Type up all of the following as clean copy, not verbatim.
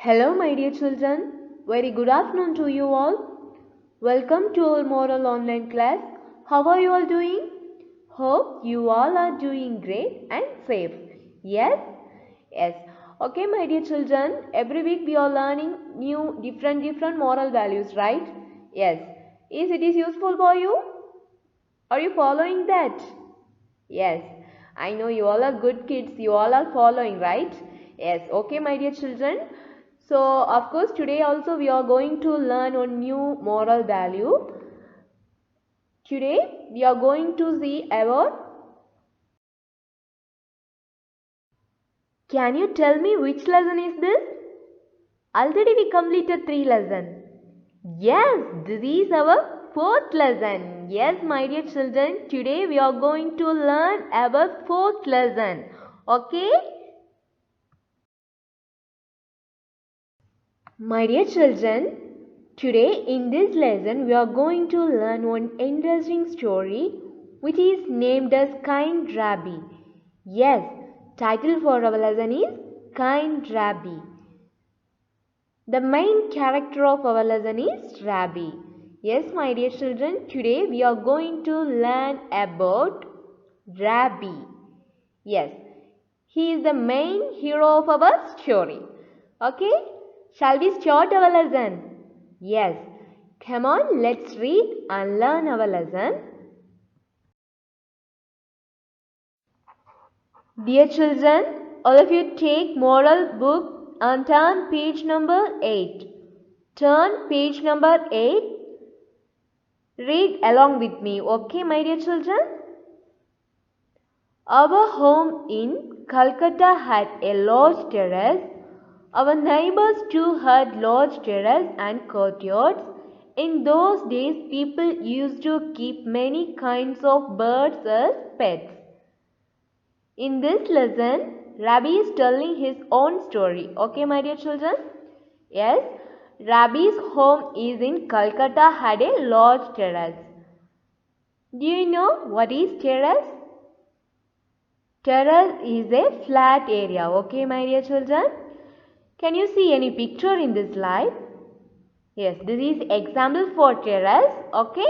Hello, my dear children. Very good afternoon to you all. Welcome to our moral online class. How are you all doing? Hope you all are doing great and safe. Yes? Yes. Okay, my dear children. Every week we are learning new different moral values, right? Yes. Is it useful for you? Are you following that? Yes. I know you all are good kids. You all are following, right? Yes. Okay, my dear children. So, of course, today also we are going to learn a new moral value. Today we are going to see about. Can you tell me which lesson is this? Already we completed 3 lessons. Yes, this is our 4th lesson. Yes, my dear children, today we are going to learn about 4th lesson. Okay? My dear children, today in this lesson we are going to learn one interesting story which is named as Kind Rabbi. Yes, title for our lesson is Kind Rabbi. The main character of our lesson is Rabbi. Yes, my dear children, today we are going to learn about Rabbi. Yes, he is the main hero of our story. Okay? Shall we start our lesson? Yes. Come on, let's read and learn our lesson. Dear children, all of you take moral book and turn page number 8. Turn page number 8. Read along with me. Okay, my dear children? Our home in Calcutta had a large terrace. Our neighbors too had large terrace and courtyards. In those days, people used to keep many kinds of birds as pets. In this lesson, Rabbi is telling his own story. Okay, my dear children? Yes, Rabbi's home is in Calcutta had a large terrace. Do you know what is terrace? Terrace is a flat area. Okay, my dear children? Can you see any picture in this slide? Yes, this is example for terrace. Okay.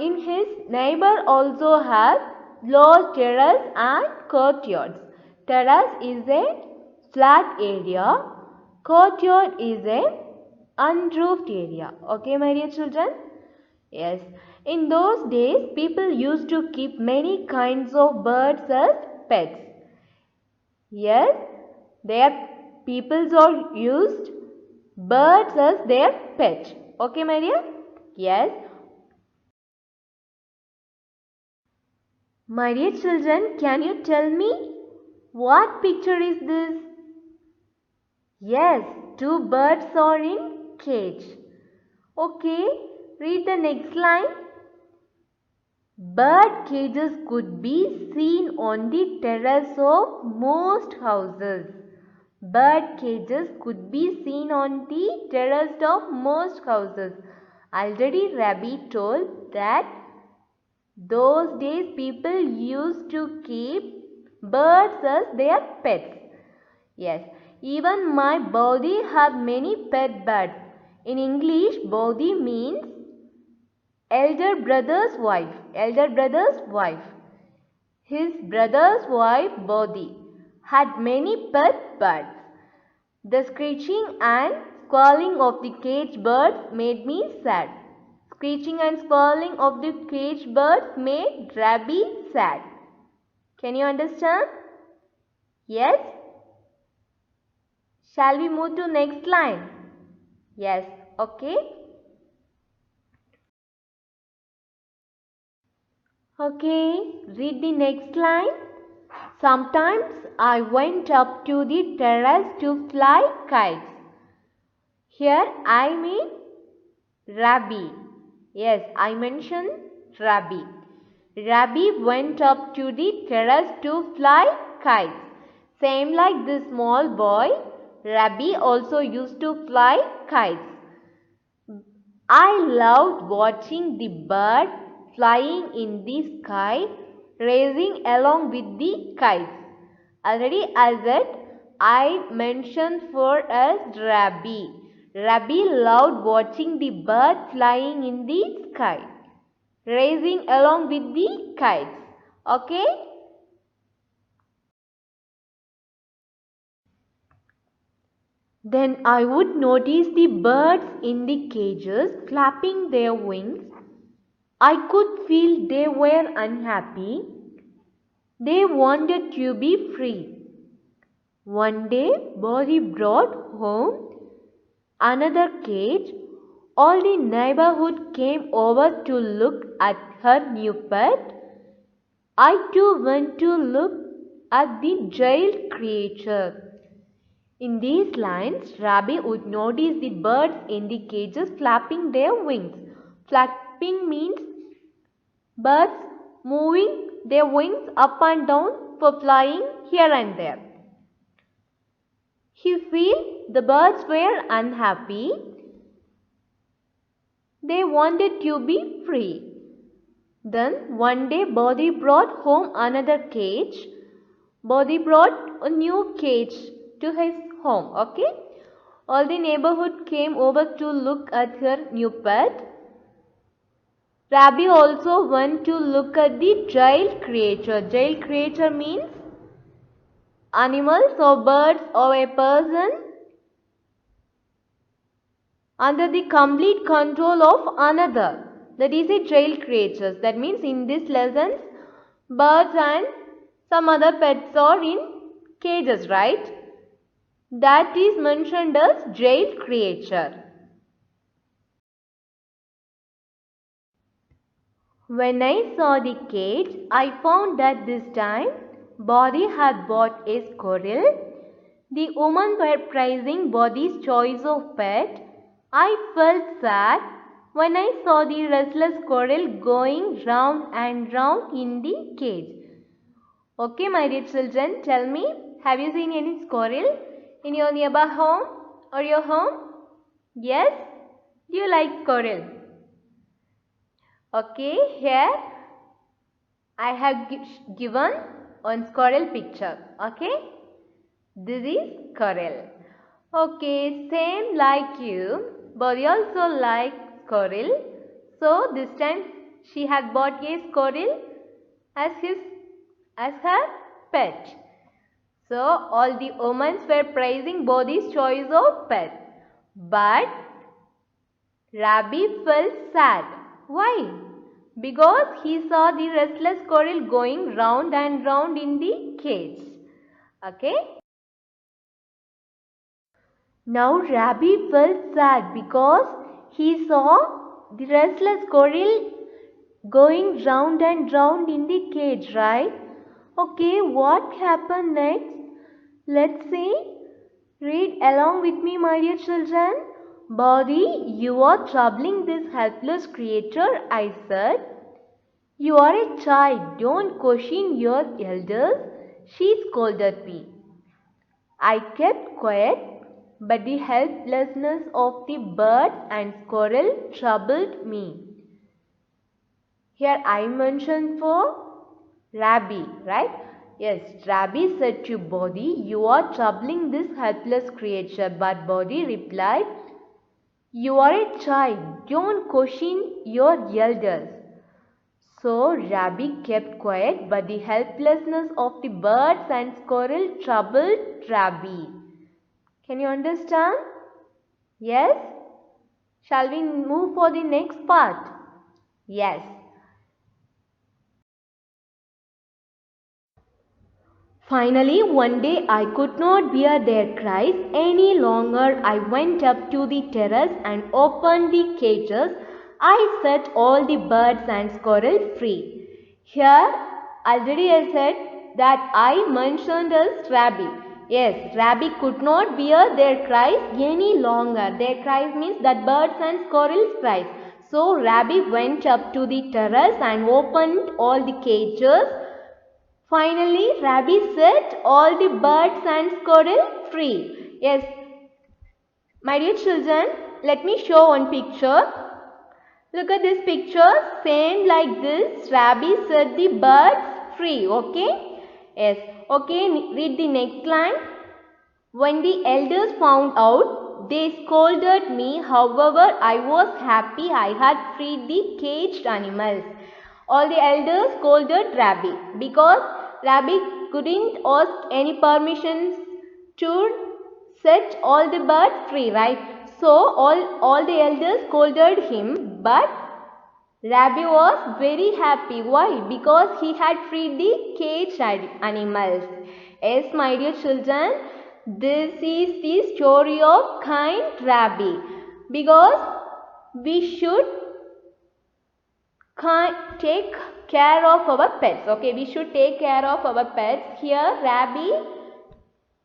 In his neighbor also has large terrace and courtyards. Terrace is a flat area. Courtyard is a unroofed area. Okay, my dear children? Yes. In those days, people used to keep many kinds of birds as pets. Yes, their peoples are used birds as their pet. Okay, my dear? Yes. My dear children, can you tell me what picture is this? Yes, two birds are in cage. Okay, read the next line. Bird cages could be seen on the terrace of most houses. Bird cages could be seen on the terrace of most houses. Already Rabbi told that those days people used to keep birds as their pets. Yes, even my body have many pet birds. In English, body means elder brother's wife. Elder brother's wife. His brother's wife, Bodhi, had many pet birds. The screeching and squalling of the caged birds made me sad. Screeching and squalling of the caged birds made Rabbi sad. Can you understand? Yes? Shall we move to next line? Yes. Okay. Okay. Read the next line. Sometimes I went up to the terrace to fly kites. Here I mean Rabbi. Yes, I mentioned Rabbi. Rabbi went up to the terrace to fly kites. Same like this small boy, Rabbi also used to fly kites. I loved watching the bird flying in the sky, racing along with the kites. Already I said, I mentioned for as Rabbi. Rabbi loved watching the birds flying in the sky, racing along with the kites. Okay? Then I would notice the birds in the cages flapping their wings. I could feel they were unhappy. They wanted to be free. One day, Bodhi brought home another cage. All the neighborhood came over to look at her new pet. I too went to look at the jailed creature. In these lines, Rabbi would notice the birds in the cages flapping their wings. Flapping means birds moving their wings up and down for flying here and there. He felt the birds were unhappy. They wanted to be free. Then one day Bodhi brought home another cage. Bodhi brought a new cage to his home. Okay? All the neighborhood came over to look at her new pet. Rabbi also went to look at the jailed creature. Jailed creature means animals or birds or a person under the complete control of another. That is a jailed creatures. That means in this lessons, birds and some other pets are in cages, right? That is mentioned as jailed creature. When I saw the cage, I found that this time Bodhi had bought a squirrel. The women were praising Bodhi's choice of pet. I felt sad when I saw the restless squirrel going round and round in the cage. Okay, my dear children, tell me, have you seen any squirrel in your nearby home or your home? Yes? Do you like squirrel? Okay, here I have given one squirrel picture. Okay, this is squirrel. Okay, same like you, Bodhi also like squirrel. So this time she had bought a squirrel as her pet. So all the women were praising Bodhi's choice of pet. But Rabbi felt sad. Why? Because he saw the restless squirrel going round and round in the cage. Okay. Now Rabbi felt sad because he saw the restless squirrel going round and round in the cage, right? Okay, what happened next? Let's see. Read along with me, my dear children. Bodhi, you are troubling this helpless creature, I said. You are a child, don't question your elders, she scolded me. I kept quiet, but the helplessness of the bird and squirrel troubled me. Here I mentioned for Rabbi, right? Yes, Rabbi said to Bodhi, you are troubling this helpless creature. But Bodhi replied, you are a child, don't question your elders. So Rabbi kept quiet, but the helplessness of the birds and squirrel troubled Rabbi. Can you understand? Yes? Shall we move for the next part? Yes. Finally, one day I could not bear their cries any longer. I went up to the terrace and opened the cages. I set all the birds and squirrels free. Here, already I said that I mentioned as Rabbi. Yes, Rabbi could not bear their cries any longer. Their cries means that birds and squirrels cries. So, Rabbi went up to the terrace and opened all the cages. Finally, Rabbi set all the birds and squirrel free. Yes, my dear children, let me show one picture. Look at this picture. Same like this, Rabbi set the birds free. Okay? Yes. Okay, read the next line. When the elders found out, they scolded me. However, I was happy I had freed the caged animals. All the elders scolded Rabbi because Rabbi couldn't ask any permissions to set all the birds free, right? So all the elders scolded him, but Rabbi was very happy. Why? Because he had freed the caged animals. Yes, my dear children, this is the story of kind Rabbi. Because we should take care of our pets. Okay, we should take care of our pets. Here, Rabbi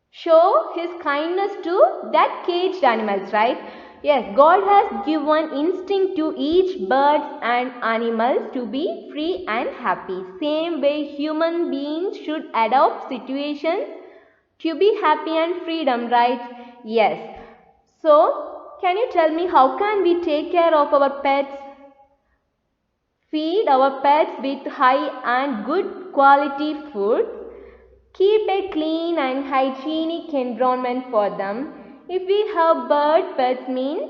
show his kindness to that caged animals, right? Yes, God has given instinct to each birds and animals to be free and happy. Same way human beings should adopt situations to be happy and freedom, right? Yes. So, can you tell me how can we take care of our pets? Feed our pets with high and good quality food. Keep a clean and hygienic environment for them. If we have bird pets means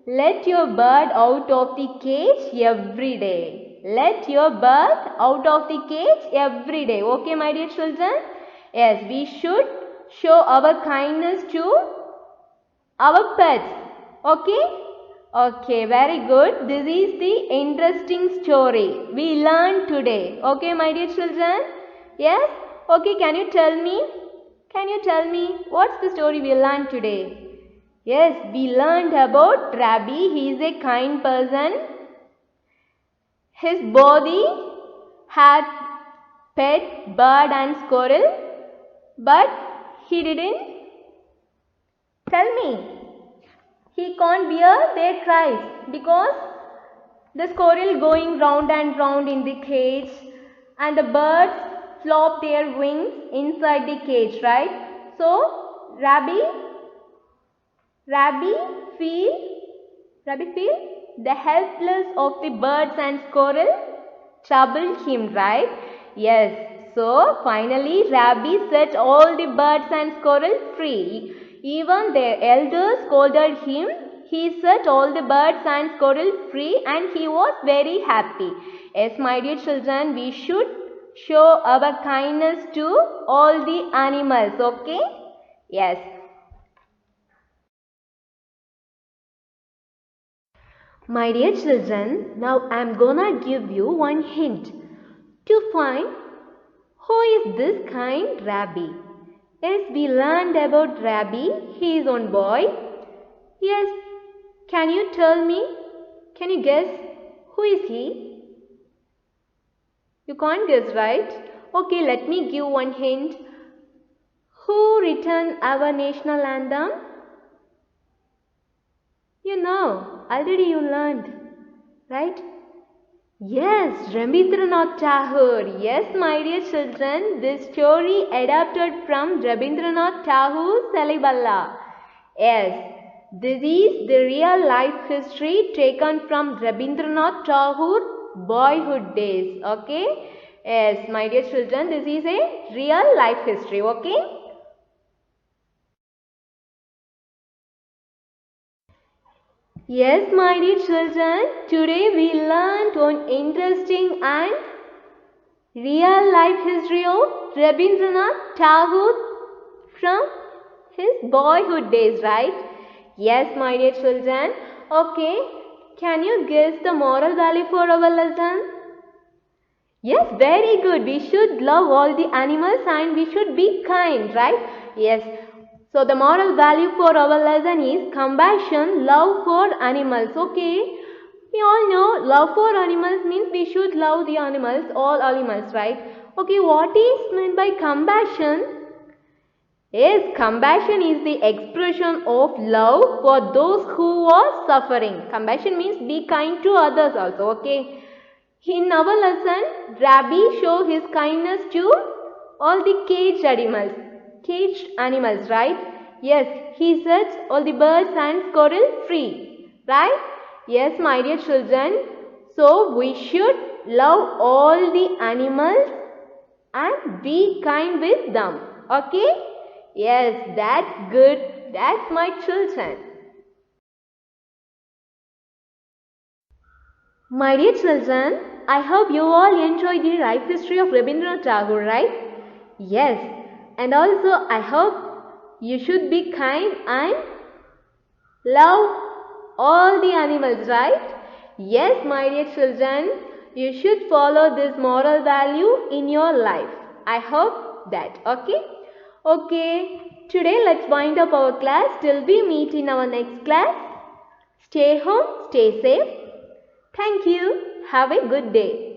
let your bird out of the cage every day. Let your bird out of the cage every day. Okay, my dear children? Yes, we should show our kindness to our pets. Okay? Okay, very good. This is the interesting story we learned today. Okay, my dear children? Yes? Okay, can you tell me? What's the story we learned today? Yes, we learned about Rabbi. He is a kind person. His body had pet, bird and squirrel, but he didn't tell me. He can't bear their cries because the squirrel going round and round in the cage and the birds flop their wings inside the cage, right? So, Rabbi feel the helpless of the birds and squirrel troubled him, right? Yes. So, finally, Rabbi set all the birds and squirrel free. Even their elders scolded him. He set all the birds and squirrel free and he was very happy. Yes, my dear children, we should show our kindness to all the animals, okay? Yes. My dear children, now I am gonna give you one hint to find who is this kind Rabbi. Yes, we learned about Rabbi. He is on boy. Yes, can you tell me? Can you guess who is he? You can't guess, right? Okay, let me give one hint. Who written our national anthem? You know, already you learned, right? Yes, Rabindranath Tagore. Yes, my dear children, this story adapted from Rabindranath Tagore's Saliballa. Yes, this is the real life history taken from Rabindranath Tagore's boyhood days. Okay? Yes, my dear children, this is a real life history. Okay? Yes, my dear children, today we learned one interesting and real life history of Rabindranath Tagore from his boyhood days, right? Yes, my dear children. Okay, can you guess the moral value for our lesson? Yes, very good. We should love all the animals and we should be kind, right? Yes. So the moral value for our lesson is compassion, love for animals. Okay. We all know love for animals means we should love the animals, all animals, right? Okay, what is meant by compassion? Yes, compassion is the expression of love for those who are suffering. Compassion means be kind to others also, okay? In our lesson, Rabbi show his kindness to all the caged animals, right? Yes, he sets all the birds and squirrel free, right? Yes, my dear children. So, we should love all the animals and be kind with them, okay? Yes, that's good. That's my children. My dear children, I hope you all enjoyed the life history of Rabindranath Tagore, right? Yes, and also I hope you should be kind and love all the animals, right? Yes, my dear children, you should follow this moral value in your life. I hope that, okay? Okay, today let's wind up our class till we meet in our next class. Stay home, stay safe. Thank you. Have a good day.